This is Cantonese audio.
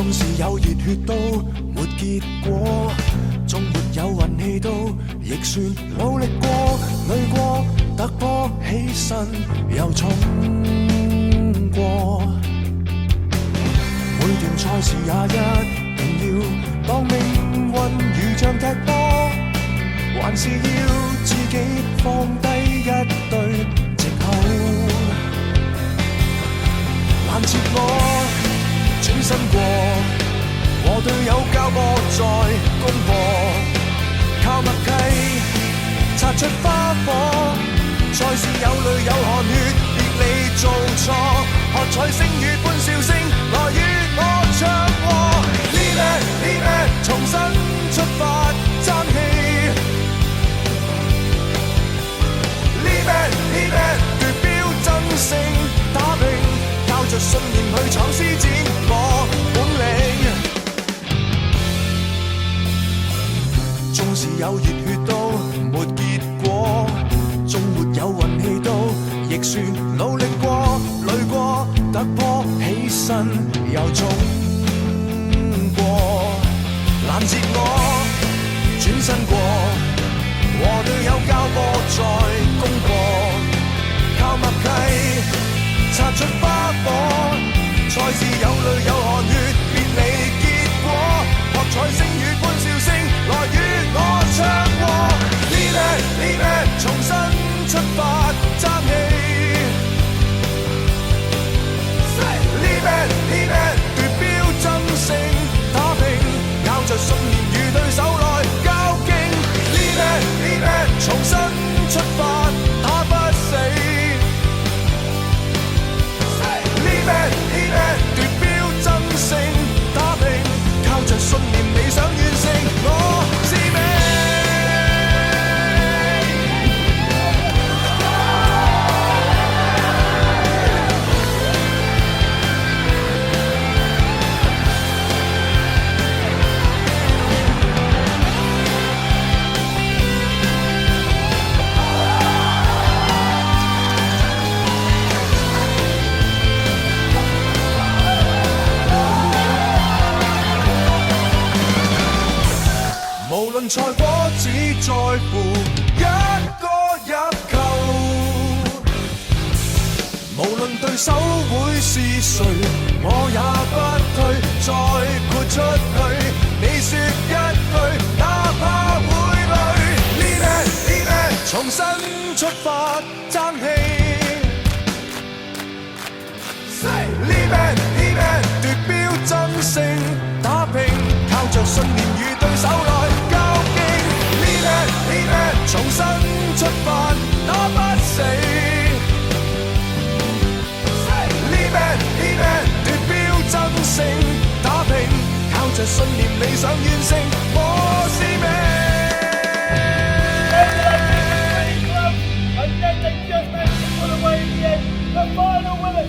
縱是有熱血都沒結果，縱沒有運氣都亦算努力過，累過，突破起身又衝過。每段賽事也一定要當命運如像踢波，還是要自己放低一對藉口，攔截我轉身過，和隊友交波再攻破，靠默契擦出花火，賽事有淚有汗血，別理做錯，喝彩聲與歡笑聲來與我唱和。Lead it，重新出發爭氣。Lead it，奪標爭勝打拼，靠着信念去闖施展我本領。縱是有熱血都沒結果，縱沒有運氣都亦算努力過，累過，突破起身又衝過，攔截我轉身過，和隊友交波再攻破，靠默契擦出花火，賽事有淚有汗血，別理結果，喝彩聲與歡笑聲來與我唱和。Lead it，重新出發爭氣。Lead it，奪標爭勝打拼，靠着信念與對手來較勁。Lead it，重新出發打不死。Lead it，奪標爭勝打拼，靠着信念理想完成我使命。無論賽果只在乎一個入球，無論對手會是誰，我也不退，再豁出去，你說一句，哪怕會累。Lead it，重新出發爭氣。Lead it，奪標爭勝打拼，靠着信念與對手來較勁。Lead it，重新出發打不死。Lead it，奪標爭勝打拼，靠着信念理想完成我使命。And then they just managed to put away in the end. The final winner.